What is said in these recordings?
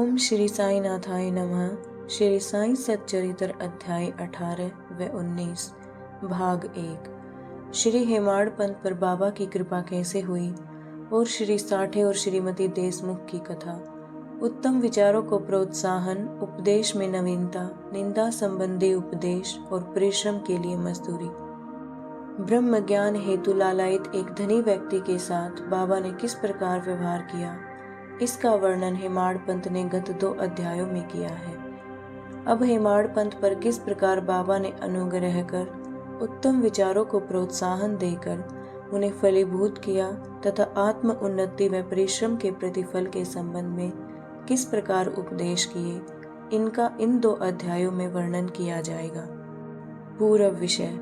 ओम श्री साई नाथाय नमः। श्री साई सच्चरित्र अध्याय 18 व 19 भाग 1। श्री हेमाड़ पंत पर बाबा की कृपा कैसे हुई और श्री साठे और श्रीमती देशमुख की कथा। उत्तम विचारों को प्रोत्साहन, उपदेश में नवीनता, निंदा संबंधी उपदेश और परिश्रम के लिए मजदूरी। ब्रह्म ज्ञान हेतु लालायित एक धनी व्यक्ति के साथ बाबा ने किस प्रकार व्यवहार किया, इसका वर्णन हेमाड़ पंत ने गत 2 अध्यायों में किया है। अब हेमाड़ पंत पर किस प्रकार बाबा ने अनुग्रह कर उत्तम विचारों को प्रोत्साहन देकर उन्हें फलीभूत किया तथा आत्म उन्नति व परिश्रम के प्रतिफल के संबंध में किस प्रकार उपदेश किए, इनका इन 2 अध्यायों में वर्णन किया जाएगा। पूर्व विषय।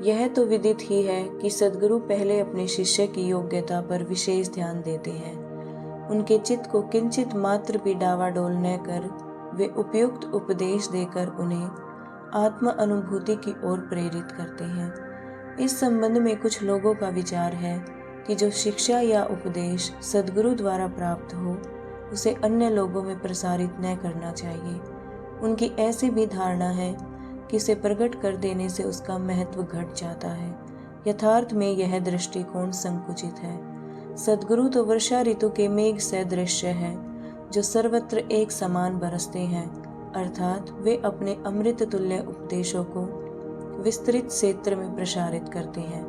यह तो विदित ही है कि सद्गुरु पहले अपने शिष्य की योग्यता पर विशेष ध्यान देते हैं। उनके चित्त को किंचित मात्र भी डावाडोल न कर वे उपयुक्त उपदेश देकर उन्हें आत्म अनुभूति की ओर प्रेरित करते हैं। इस संबंध में कुछ लोगों का विचार है कि जो शिक्षा या उपदेश सद्गुरु द्वारा प्राप्त हो उसे अन्य लोगों में प्रसारित न करना चाहिए। उनकी ऐसी भी धारणा है कि उसे प्रकट कर देने से उसका महत्व घट जाता है। यथार्थ में यह दृष्टिकोण संकुचित है। सद्गुरु तो वर्षा ऋतु के मेघ सदृश्य है जो सर्वत्र एक समान बरसते हैं, अर्थात वे अपने अमृत तुल्य उपदेशों को विस्तृत क्षेत्र में प्रसारित करते हैं।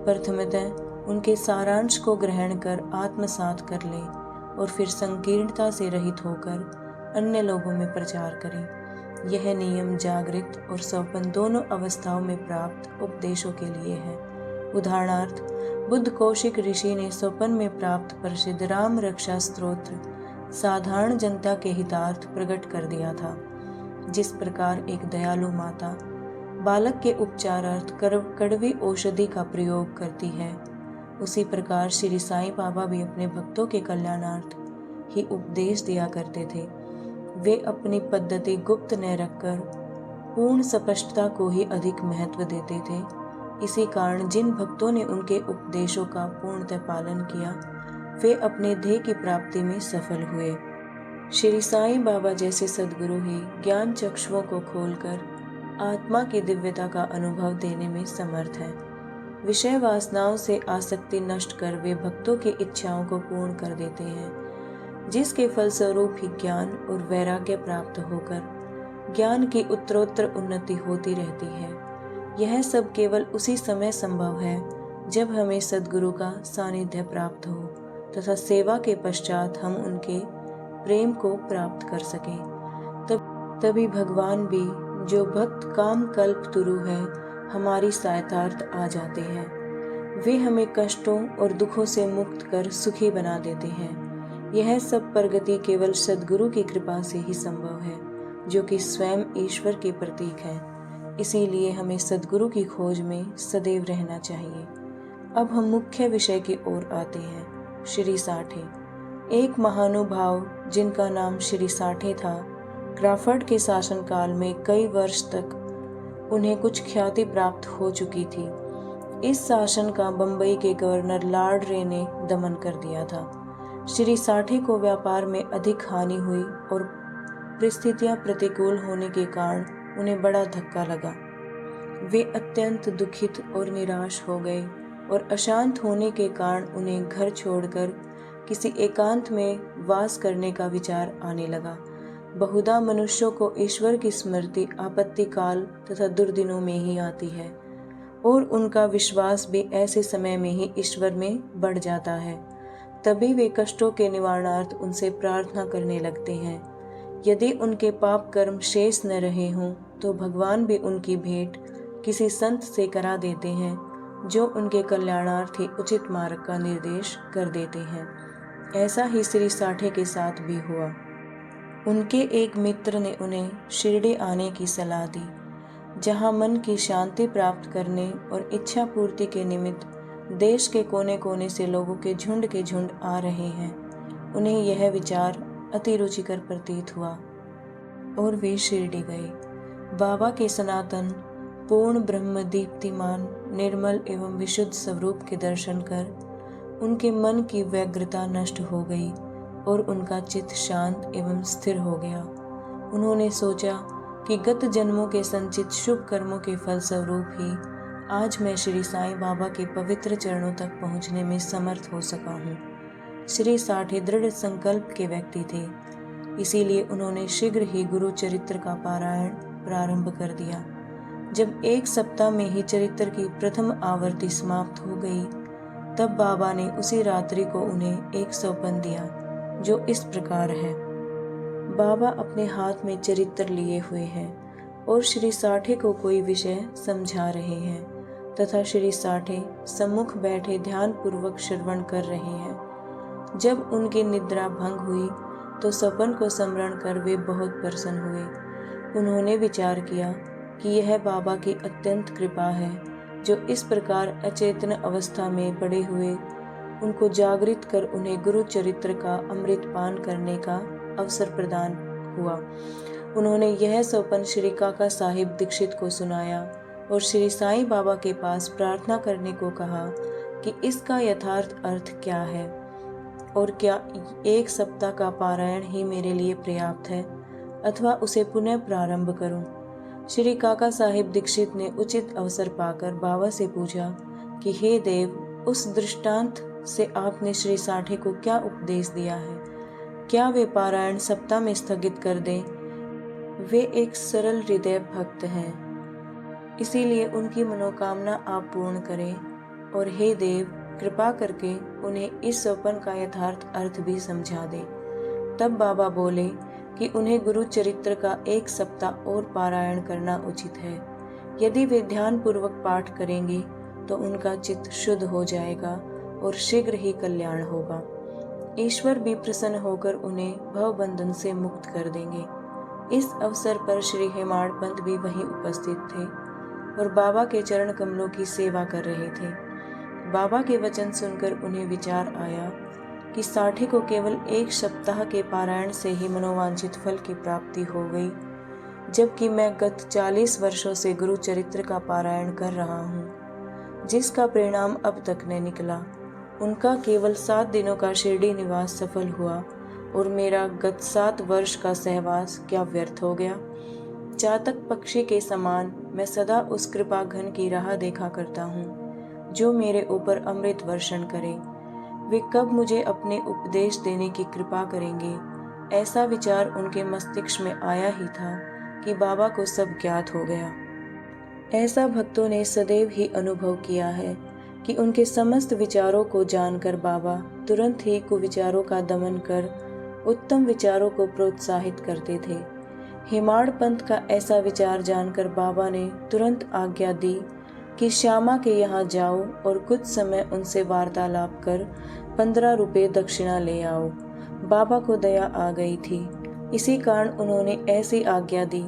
प्रथमतः उनके सारांश को ग्रहण कर आत्मसात कर ले और फिर संकीर्णता से रहित होकर अन्य लोगों में प्रचार करें। यह नियम जागृत और स्वपन दोनों अवस्थाओं में प्राप्त उपदेशों के लिए है। उदाहरणार्थ, बुद्ध कौशिक ऋषि ने स्वपन में प्राप्त प्रसिद्ध राम रक्षा स्तोत्र साधारण जनता के हितार्थ प्रकट कर दिया था। जिस प्रकार एक दयालु माता बालक के उपचारार्थ कड़वी औषधि का प्रयोग करती है, उसी प्रकार श्री साईं बाबा भी अपने भक्तों के कल्याणार्थ ही उपदेश दिया करते थे। वे अपनी पद्धति गुप्त न रखकर पूर्ण स्पष्टता को ही अधिक महत्व देते थे। इसी कारण जिन भक्तों ने उनके उपदेशों का पूर्णतः पालन किया वे अपने ध्येय की प्राप्ति में सफल हुए। श्री साईं बाबा जैसे सद्गुरु ही ज्ञान चक्षुओं को खोलकर आत्मा की दिव्यता का अनुभव देने में समर्थ है। विषय वासनाओं से आसक्ति नष्ट कर वे भक्तों की इच्छाओं को पूर्ण कर देते हैं, जिसके फलस्वरूप ही ज्ञान और वैराग्य प्राप्त होकर ज्ञान की उत्तरोत्तर उन्नति होती रहती है। यह सब केवल उसी समय संभव है जब हमें सद्गुरु का सानिध्य प्राप्त हो तथा सेवा के पश्चात हम उनके प्रेम को प्राप्त कर सकें। तभी भगवान भी, जो भक्त काम कल्प तुरु है, हमारी सहायतार्थ आ जाते हैं। वे हमें कष्टों और दुखों से मुक्त कर सुखी बना देते हैं। यह सब प्रगति केवल सद्गुरु की कृपा से ही संभव है, जो कि स्वयं ईश्वर के प्रतीक है। इसीलिए हमें सद्गुरु की खोज में सदैव रहना चाहिए। अब हम मुख्य विषय की ओर आते हैं। श्री साठे एक महानुभाव जिनका नाम श्री साठे था, क्राफर्ड के शासनकाल में कई वर्ष तक उन्हें कुछ ख्याति प्राप्त हो चुकी थी। इस शासन का बंबई के गवर्नर लॉर्ड रे ने दमन कर दिया था। श्री साठे को व्यापार में अधिक हानि हुई और परिस्थितियां प्रतिकूल होने के कारण उन्हें बड़ा धक्का लगा। वे अत्यंत दुखित और निराश हो गए और अशांत होने के कारण उन्हें घर छोड़कर किसी एकांत में वास करने का विचार आने लगा। बहुधा मनुष्यों को ईश्वर की स्मृति आपत्ति काल तथा दुर्दिनों में ही आती है और उनका विश्वास भी ऐसे समय में ही ईश्वर में बढ़ जाता है। तभी वे कष्टों के निवारणार्थ उनसे प्रार्थना करने लगते हैं। यदि उनके पाप कर्म शेष न रहे हों तो भगवान भी उनकी भेंट किसी संत से करा देते हैं, जो उनके कल्याणार्थ ही उचित मार्ग का निर्देश कर देते हैं। ऐसा ही श्री साठे के साथ भी हुआ। उनके एक मित्र ने उन्हें शिरडी आने की सलाह दी, जहां मन की शांति प्राप्त करने और इच्छा पूर्ति के निमित्त देश के कोने कोने से लोगों के झुंड आ रहे हैं। उन्हें यह विचार अति रुचिकर प्रतीत हुआ और वे शिरडी गए। बाबा के सनातन पूर्ण ब्रह्म दीप्तिमान निर्मल एवं विशुद्ध स्वरूप के दर्शन कर उनके मन की व्यग्रता नष्ट हो गई और उनका चित्त शांत एवं स्थिर हो गया। उन्होंने सोचा कि गत जन्मों के संचित शुभ कर्मों के फलस्वरूप ही आज मैं श्री साईं बाबा के पवित्र चरणों तक पहुंचने में समर्थ हो सका हूँ। श्री साठे दृढ़ संकल्प के व्यक्ति थे, इसीलिए उन्होंने शीघ्र ही गुरु चरित्र का पारायण प्रारंभ कर दिया। जब 1 सप्ताह में ही चरित्र की प्रथम आवर्ती समाप्त हो गई, तब बाबा ने उसी रात्रि को उन्हें एक सौपन दिया, जो इस प्रकार है। बाबा अपने हाथ में चरित्र लिए हुए हैं और श्री साठे को कोई विषय समझा रहे हैं तथा श्री साठे सम्मुख बैठे ध्यान पूर्वक श्रवण कर रहे हैं। जब उनकी निद्रा भंग हुई तो सपन को स्मरण कर वे बहुत प्रसन्न हुए। उन्होंने विचार किया कि यह बाबा की अत्यंत कृपा है, जो इस प्रकार अचेतन अवस्था में पड़े हुए उनको जागृत कर उन्हें गुरु चरित्र का अमृत पान करने का अवसर प्रदान हुआ। उन्होंने यह सपन श्री काका साहिब दीक्षित को सुनाया और श्री साईं बाबा के पास प्रार्थना करने को कहा कि इसका यथार्थ अर्थ क्या है और क्या 1 सप्ताह का पारायण ही मेरे लिए पर्याप्त है अथवा उसे पुनः प्रारंभ करूं। श्री काका साहिब दीक्षित ने उचित अवसर पाकर बाबा से पूछा कि हे देव, उस दृष्टांत से आपने श्री साठे को क्या उपदेश दिया है? क्या वे पारायण सप्ताह में स्थगित कर दें? वे एक सरल हृदय भक्त हैं, इसीलिए उनकी मनोकामना आप पूर्ण करें। और हे देव, कृपा करके उन्हें इस सपन का यथार्थ अर्थ भी समझा दे। तब बाबा बोले कि उन्हें गुरु चरित्र का 1 सप्ताह और पारायण करना उचित है। यदि वे ध्यान पूर्वक पाठ करेंगे तो उनका चित्त शुद्ध हो जाएगा और शीघ्र ही कल्याण होगा। ईश्वर भी प्रसन्न होकर उन्हें भवबंधन से मुक्त कर देंगे। इस अवसर पर श्री हेमाड़ पंत भी वहीं उपस्थित थे और बाबा के चरण कमलों की सेवा कर रहे थे। बाबा के वचन सुनकर उन्हें विचार आया कि साठे को केवल 1 सप्ताह के पारायण से ही मनोवांछित फल की प्राप्ति हो गई, जबकि मैं गत 40 वर्षों से गुरु चरित्र का पारायण कर रहा हूँ, जिसका परिणाम अब तक न निकला। उनका केवल 7 दिनों का शिरडी निवास सफल हुआ और मेरा गत 7 वर्ष का सहवास क्या व्यर्थ हो गया। चातक पक्षी के समान मैं सदा उस कृपा घन की राह देखा करता हूँ, जो मेरे ऊपर अमृत वर्षण करे। वे कब मुझे अपने उपदेश देने की कृपा करेंगे? ऐसा विचार उनके मस्तिष्क में आया ही था कि बाबा को सब ज्ञात हो गया। ऐसा भक्तों ने सदैव ही अनुभव किया है कि उनके समस्त विचारों को जानकर बाबा तुरंत ही कुविचारों का दमन कर उत्तम विचारों को प्रोत्साहित करते थे। हेमाड़ पंत का ऐसा विचार जानकर बाबा ने तुरंत आज्ञा दी कि श्यामा के यहाँ जाओ और कुछ समय उनसे वार्तालाप कर 15 रुपये दक्षिणा ले आओ। बाबा को दया आ गई थी, इसी कारण उन्होंने ऐसी आज्ञा दी।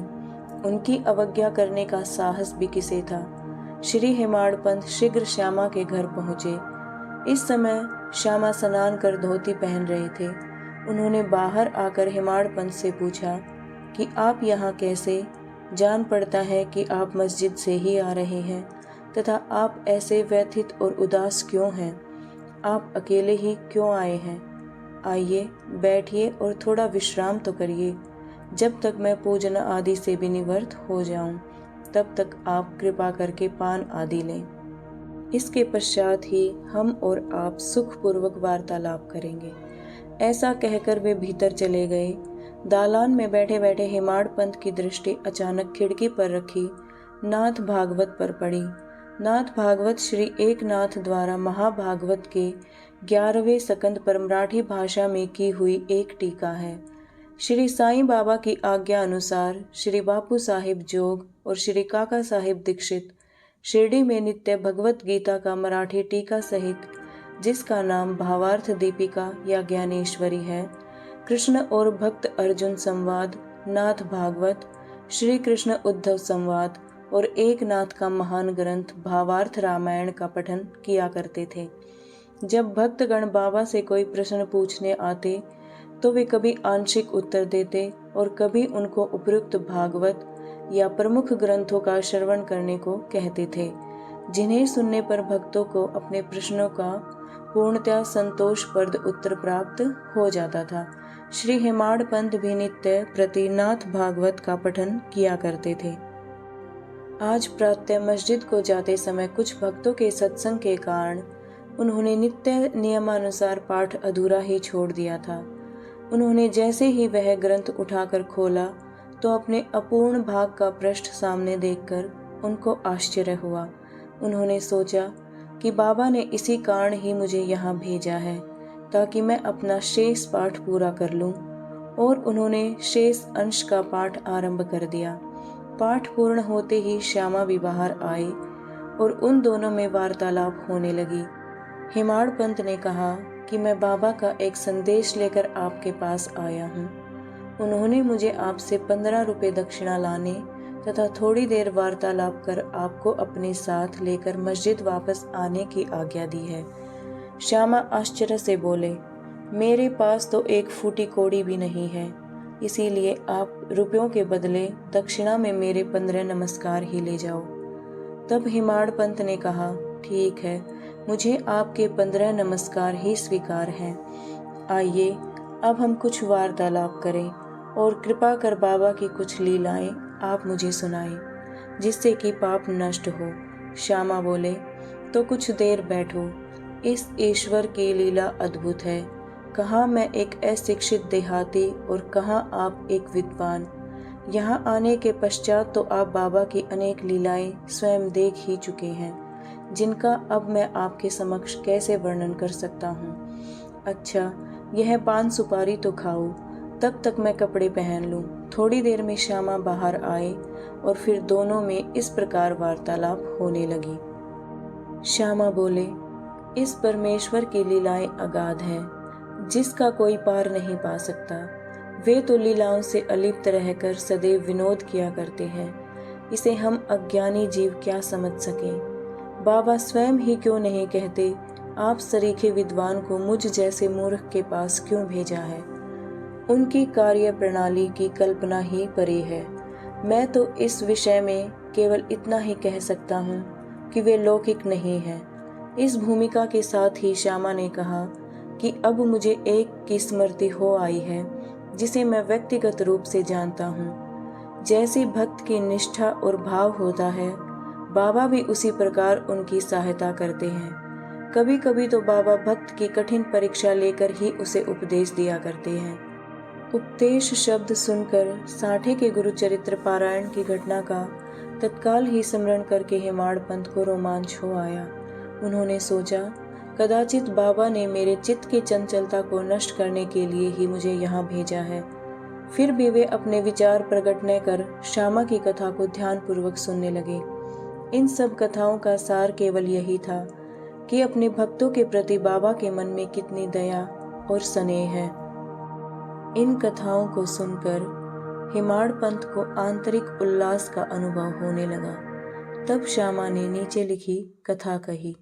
उनकी अवज्ञा करने का साहस भी किसे था। श्री हेमाड़ पंत शीघ्र श्यामा के घर पहुँचे। इस समय श्यामा स्नान कर धोती पहन रहे थे। उन्होंने बाहर आकर हेमाड़ पंत से पूछा कि आप यहाँ कैसे? जान पड़ता है कि आप मस्जिद से ही आ रहे हैं तथा आप ऐसे व्यथित और उदास क्यों हैं? आप अकेले ही क्यों आए हैं? आइए, बैठिए और थोड़ा विश्राम तो करिए। जब तक मैं पूजन आदि से भी निवृत्त हो जाऊं, तब तक आप कृपा करके पान आदि लें। इसके पश्चात ही हम और आप सुखपूर्वक वार्तालाप करेंगे। ऐसा कहकर वे भीतर चले गए। दालान में बैठे बैठे हेमाड़ पंत की दृष्टि अचानक खिड़की पर रखी नाथ भागवत पर पड़ी। नाथ भागवत श्री एकनाथ द्वारा महाभागवत के 11वें स्कंद पर मराठी भाषा में की हुई एक टीका है। श्री साईं बाबा की आज्ञा अनुसार श्री बापू साहिब जोग और श्री काका साहिब दीक्षित शिरडी में नित्य भगवत गीता का मराठी टीका सहित, जिसका नाम भावार्थ दीपिका या ज्ञानेश्वरी है, कृष्ण और भक्त अर्जुन संवाद, नाथ भागवत, श्री कृष्ण उद्धव संवाद और एक नाथ का महान ग्रंथ भावार्थ रामायण का पठन किया करते थे। जब भक्तगण बाबा से कोई प्रश्न पूछने आते तो वे कभी आंशिक उत्तर देते और कभी उनको उपयुक्त भागवत या प्रमुख ग्रंथों का श्रवण करने को कहते थे, जिन्हें सुनने पर भक्तों को अपने प्रश्नों का पूर्णतः संतोषप्रद उत्तर प्राप्त हो जाता था। श्री हेमाड़ पंत भी नित्य प्रतिनाथ भागवत का पठन किया करते थे। आज प्रातः मस्जिद को जाते समय कुछ भक्तों के सत्संग के कारण उन्होंने नित्य नियमानुसार पाठ अधूरा ही छोड़ दिया था। उन्होंने जैसे ही वह ग्रंथ उठाकर खोला तो अपने अपूर्ण भाग का पृष्ठ सामने देखकर उनको आश्चर्य हुआ। उन्होंने सोचा कि बाबा ने इसी कारण ही मुझे यहाँ भेजा है ताकि मैं अपना शेष पाठ पूरा कर लूँ, और उन्होंने शेष अंश का पाठ आरंभ कर दिया। पाठ पूर्ण होते ही श्यामा भी बाहर आई और उन दोनों में वार्तालाप होने लगी। हेमाड़ पंत ने कहा कि मैं बाबा का एक संदेश लेकर आपके पास आया हूँ। उन्होंने मुझे आपसे 15 रुपये दक्षिणा लाने तथा थोड़ी देर वार्तालाप कर आपको अपने साथ लेकर मस्जिद वापस आने की आज्ञा दी है। श्यामा आश्चर्य से बोले, मेरे पास तो एक फूटी कौड़ी भी नहीं है, इसीलिए आप रुपयों के बदले दक्षिणा में मेरे 15 नमस्कार ही ले जाओ। तब हेमाड़ पंत ने कहा, ठीक है, मुझे आपके 15 नमस्कार ही स्वीकार हैं। आइए अब हम कुछ वार्तालाप करें और कृपा कर बाबा की कुछ लीलाएं आप मुझे सुनाएं जिससे कि पाप नष्ट हो। श्यामा बोले, तो कुछ देर बैठो, इस ईश्वर की लीला अद्भुत है। कहाँ मैं एक अशिक्षित देहाती और कहाँ आप एक विद्वान। यहाँ आने के पश्चात तो आप बाबा की अनेक लीलाएं स्वयं देख ही चुके हैं, जिनका अब मैं आपके समक्ष कैसे वर्णन कर सकता हूँ। अच्छा, यह पान सुपारी तो खाओ, तब तक मैं कपड़े पहन लूँ। थोड़ी देर में श्यामा बाहर आए और फिर दोनों में इस प्रकार वार्तालाप होने लगी। श्यामा बोले, इस परमेश्वर की लीलाएं अगाध है, जिसका कोई पार नहीं पा सकता। वे तो लीलाओं से अलिप्त रहकर सदैव विनोद किया करते हैं, इसे हम अज्ञानी जीव क्या समझ सकें। बाबा स्वयं ही क्यों नहीं कहते, आप सरीखे विद्वान को मुझ जैसे मूर्ख के पास क्यों भेजा है। उनकी कार्य प्रणाली की कल्पना ही परे है। मैं तो इस विषय में केवल इतना ही कह सकता हूँ कि वे लौकिक नहीं हैं। इस भूमिका के साथ ही श्यामा ने कहा कि अब मुझे एक की स्मृति हो आई है जिसे मैं व्यक्तिगत रूप से जानता हूँ। जैसी भक्त की निष्ठा और भाव होता है, बाबा भी उसी प्रकार उनकी सहायता करते हैं। कभी कभी तो बाबा भक्त की कठिन परीक्षा लेकर ही उसे उपदेश दिया करते हैं। उपदेश शब्द सुनकर साठे के गुरु चरित्र पारायण की घटना का तत्काल ही स्मरण करके हेमाड़ पंत को रोमांच हो आया। उन्होंने सोचा, कदाचित बाबा ने मेरे चित्त की चंचलता को नष्ट करने के लिए ही मुझे यहाँ भेजा है। फिर भी वे अपने विचार प्रगटने कर श्यामा की कथा को ध्यानपूर्वक सुनने लगे। इन सब कथाओं का सार केवल यही था कि अपने भक्तों के प्रति बाबा के मन में कितनी दया और स्नेह है। इन कथाओं को सुनकर हेमाड़ पंत को आंतरिक उल्लास का अनुभव होने लगा। तब श्यामा ने नीचे लिखी कथा कही।